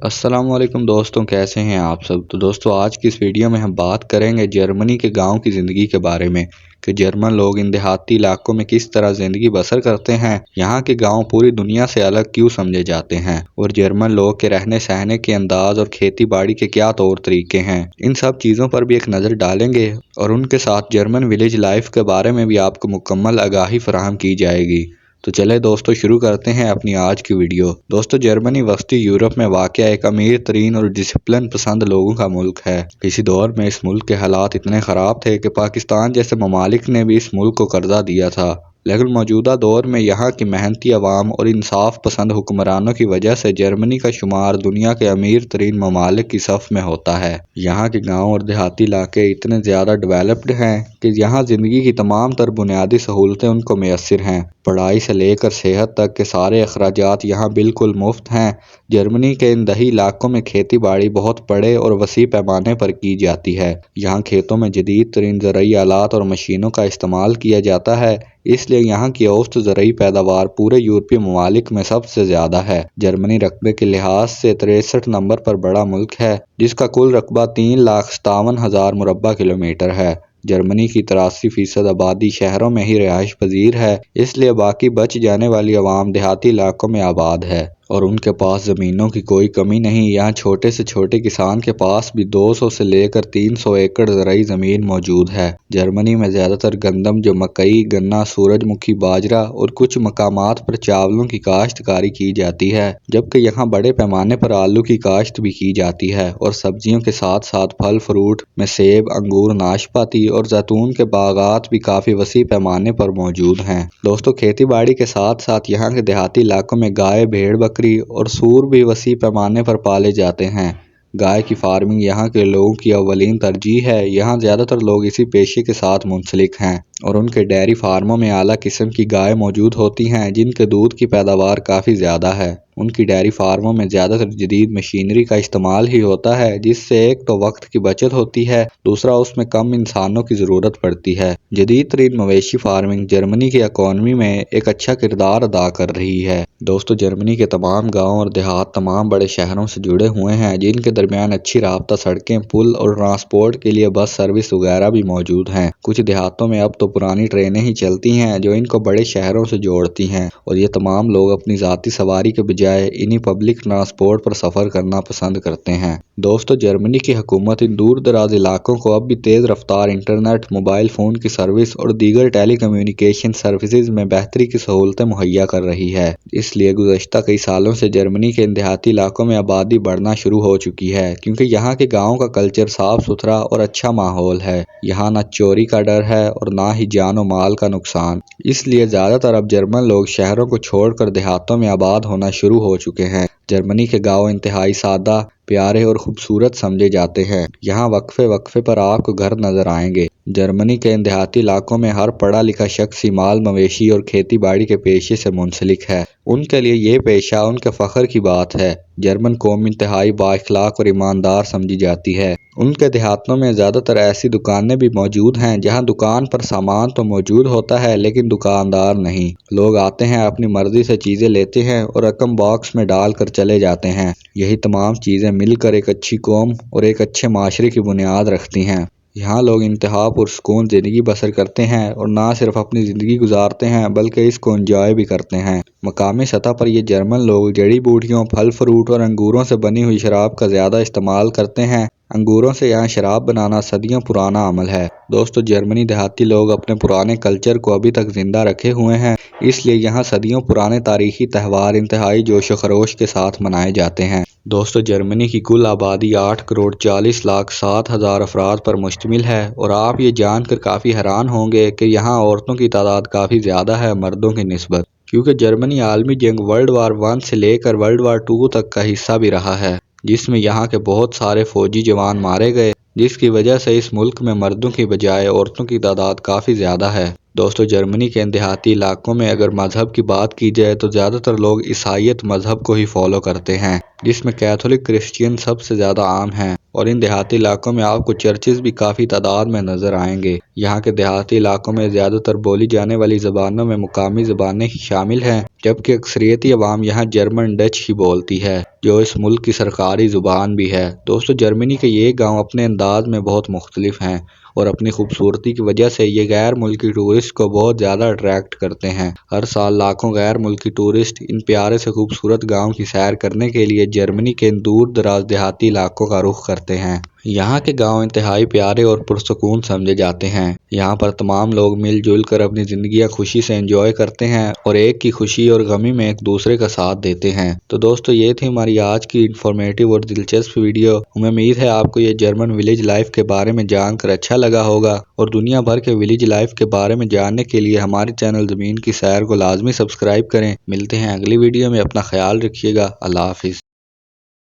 السلام علیکم دوستوں، کیسے ہیں آپ سب؟ تو دوستوں آج کی اس ویڈیو میں ہم بات کریں گے جرمنی کے گاؤں کی زندگی کے بارے میں کہ جرمن لوگ ان دیہاتی علاقوں میں کس طرح زندگی بسر کرتے ہیں، یہاں کے گاؤں پوری دنیا سے الگ کیوں سمجھے جاتے ہیں، اور جرمن لوگ کے رہنے سہنے کے انداز اور کھیتی باڑی کے کیا طور طریقے ہیں۔ ان سب چیزوں پر بھی ایک نظر ڈالیں گے اور ان کے ساتھ جرمن ولیج لائف کے بارے میں بھی آپ کو مکمل آگاہی فراہم کی جائے گی۔ تو چلے دوستو شروع کرتے ہیں اپنی آج کی ویڈیو۔ دوستو جرمنی وسطی یورپ میں واقع ایک امیر ترین اور ڈسپلن پسند لوگوں کا ملک ہے۔ کسی دور میں اس ملک کے حالات اتنے خراب تھے کہ پاکستان جیسے ممالک نے بھی اس ملک کو قرضہ دیا تھا، لیکن موجودہ دور میں یہاں کی محنتی عوام اور انصاف پسند حکمرانوں کی وجہ سے جرمنی کا شمار دنیا کے امیر ترین ممالک کی صف میں ہوتا ہے۔ یہاں کے گاؤں اور دیہاتی علاقے اتنے زیادہ ڈیولپڈ ہیں کہ یہاں زندگی کی تمام تر بنیادی سہولتیں ان کو میسر ہیں۔ پڑھائی سے لے کر صحت تک کے سارے اخراجات یہاں بالکل مفت ہیں۔ جرمنی کے ان دیہی علاقوں میں کھیتی باڑی بہت بڑے اور وسیع پیمانے پر کی جاتی ہے۔ یہاں کھیتوں میں جدید ترین زرعی آلات اور مشینوں کا استعمال کیا جاتا ہے، اس لیے یہاں کی اوسط زرعی پیداوار پورے یورپی ممالک میں سب سے زیادہ ہے۔ جرمنی رقبے کے لحاظ سے 63 نمبر پر بڑا ملک ہے، جس کا کل رقبہ 3,57,000 مربع کلومیٹر ہے۔ جرمنی کی 83% آبادی شہروں میں ہی رہائش پذیر ہے، اس لیے باقی بچ جانے والی عوام دیہاتی علاقوں میں آباد ہے اور ان کے پاس زمینوں کی کوئی کمی نہیں۔ یہاں چھوٹے سے چھوٹے کسان کے پاس بھی 200 سے لے کر 300 ایکڑ زرعی زمین موجود ہے۔ جرمنی میں زیادہ تر گندم، جو مکئی، گنا، سورج مکھی، باجرہ اور کچھ مقامات پر چاولوں کی کاشتکاری کی جاتی ہے، جبکہ یہاں بڑے پیمانے پر آلو کی کاشت بھی کی جاتی ہے اور سبزیوں کے ساتھ ساتھ پھل فروٹ میں سیب، انگور، ناشپاتی اور زیتون کے باغات بھی کافی وسیع پیمانے پر موجود ہیں۔ دوستو کھیتی باڑی کے ساتھ ساتھ یہاں کے دیہاتی علاقوں میں گائے، بھیڑ، بکری اور سور بھی وسیع پیمانے پر پالے جاتے ہیں۔ گائے کی فارمنگ یہاں کے لوگوں کی اولین ترجیح ہے۔ یہاں زیادہ تر لوگ اسی پیشے کے ساتھ منسلک ہیں اور ان کے ڈیری فارموں میں اعلیٰ قسم کی گائے موجود ہوتی ہیں جن کے دودھ کی پیداوار کافی زیادہ ہے۔ ان کی ڈیری فارموں میں زیادہ تر جدید مشینری کا استعمال ہی ہوتا ہے، جس سے ایک تو وقت کی بچت ہوتی ہے، دوسرا اس میں کم انسانوں کی ضرورت پڑتی ہے۔ جدید ترین مویشی فارمنگ جرمنی کی اکانومی میں ایک اچھا کردار ادا کر رہی ہے۔ دوستو جرمنی کے تمام گاؤں اور دیہات تمام بڑے شہروں سے جڑے ہوئے ہیں، جن کے درمیان اچھی رابطہ سڑکیں، پل اور ٹرانسپورٹ کے لیے بس سروس وغیرہ بھی موجود ہیں۔ کچھ دیہاتوں میں اب تو پرانی ٹرینیں ہی چلتی ہیں جو ان کو بڑے شہروں سے جوڑتی ہیں، اور یہ تمام لوگ اپنی ذاتی سواری کے بجائے انہی پبلک ٹرانسپورٹ پر سفر کرنا پسند کرتے ہیں۔ دوستو جرمنی کی حکومت ان دور دراز علاقوں کو اب بھی تیز رفتار انٹرنیٹ، موبائل فون کی سروس اور دیگر ٹیلی کمیونیکیشن سروسز میں بہتری کی سہولتیں مہیا کر رہی ہے۔ اس لیے گزشتہ کئی سالوں سے جرمنی کے ان دیہاتی علاقوں میں آبادی بڑھنا شروع ہو چکی ہے، کیونکہ یہاں کے گاؤں کا کلچر صاف ستھرا اور اچھا ماحول ہے۔ یہاں نہ چوری کا ڈر ہے اور نہ ہی جان و مال کا نقصان، اس لیے زیادہ تر اب جرمن لوگ شہروں کو چھوڑ کر دیہاتوں میں آباد ہونا شروع ہو چکے ہیں۔ جرمنی کے گاؤں انتہائی سادہ، پیارے اور خوبصورت سمجھے جاتے ہیں۔ یہاں وقفے وقفے پر آپ کو گھر نظر آئیں گے۔ جرمنی کے ان دیہاتی علاقوں میں ہر پڑھا لکھا شخص ہی مال مویشی اور کھیتی باڑی کے پیشے سے منسلک ہے۔ ان کے لیے یہ پیشہ ان کے فخر کی بات ہے۔ جرمن قوم انتہائی با اخلاق اور ایماندار سمجھی جاتی ہے۔ ان کے دیہاتوں میں زیادہ تر ایسی دکانیں بھی موجود ہیں جہاں دکان پر سامان تو موجود ہوتا ہے لیکن دکاندار نہیں۔ لوگ آتے ہیں، اپنی مرضی سے چیزیں لیتے ہیں اور رقم باکس میں ڈال کر چلے جاتے ہیں۔ یہی تمام چیزیں مل کر ایک اچھی قوم اور ایک اچھے معاشرے کی بنیاد رکھتی ہیں۔ یہاں لوگ انتہا پرسکون زندگی بسر کرتے ہیں اور نہ صرف اپنی زندگی گزارتے ہیں بلکہ اس کو انجوائے بھی کرتے ہیں۔ مقامی سطح پر یہ جرمن لوگ جڑی بوٹیوں، پھل فروٹ اور انگوروں سے بنی ہوئی شراب کا زیادہ استعمال کرتے ہیں۔ انگوروں سے یہاں شراب بنانا صدیوں پرانا عمل ہے۔ دوستو جرمنی دیہاتی لوگ اپنے پرانے کلچر کو ابھی تک زندہ رکھے ہوئے ہیں، اس لیے یہاں صدیوں پرانے تاریخی تہوار انتہائی جوش و خروش کے ساتھ منائے جاتے ہیں۔ دوستو جرمنی کی کل آبادی 8,40,07,000 افراد پر مشتمل ہے، اور آپ یہ جان کر کافی حیران ہوں گے کہ یہاں عورتوں کی تعداد کافی زیادہ ہے مردوں کی نسبت، کیونکہ جرمنی عالمی جنگ ورلڈ وار 1 سے لے کر ورلڈ وار 2 تک کا حصہ بھی رہا ہے، جس میں یہاں کے بہت سارے فوجی جوان مارے گئے، جس کی وجہ سے اس ملک میں مردوں کی بجائے عورتوں کی تعداد کافی زیادہ ہے۔ دوستو جرمنی کے دیہاتی علاقوں میں اگر مذہب کی بات کی جائے تو زیادہ تر لوگ عیسائیت مذہب کو ہی فالو کرتے ہیں، جس میں کیتھولک کرسچین سب سے زیادہ عام ہیں، اور ان دیہاتی علاقوں میں آپ کو چرچز بھی کافی تعداد میں نظر آئیں گے۔ یہاں کے دیہاتی علاقوں میں زیادہ تر بولی جانے والی زبانوں میں مقامی زبانیں ہی شامل ہیں، جبکہ اکثریتی عوام یہاں جرمن ڈچ ہی بولتی ہے، جو اس ملک کی سرکاری زبان بھی ہے۔ دوستو، جرمنی کے یہ گاؤں اپنے انداز میں بہت مختلف ہیں اور اپنی خوبصورتی کی وجہ سے یہ غیر ملکی ٹورسٹ کو بہت زیادہ اٹریکٹ کرتے ہیں۔ ہر سال لاکھوں غیر ملکی ٹورسٹ ان پیارے سے خوبصورت گاؤں کی سیر کرنے کے لیے جرمنی کے ان دور دراز دیہاتی علاقوں کا رخ کرتے ہیں۔ یہاں کے گاؤں انتہائی پیارے اور پرسکون سمجھے جاتے ہیں۔ یہاں پر تمام لوگ مل جل کر اپنی زندگیاں خوشی سے انجوائے کرتے ہیں اور ایک کی خوشی اور غمی میں ایک دوسرے کا ساتھ دیتے ہیں۔ تو دوستو، یہ تھی ہماری آج کی انفارمیٹیو اور دلچسپ ویڈیو۔ ہمیں امید ہے آپ کو یہ جرمن ولیج لائف کے بارے میں جان کر اچھا لگا ہوگا، اور دنیا بھر کے ولیج لائف کے بارے میں جاننے کے لیے ہمارے چینل زمین کی سیر کو لازمی سبسکرائب کریں۔ ملتے ہیں اگلی ویڈیو میں، اپنا خیال رکھیے گا۔ اللہ حافظ۔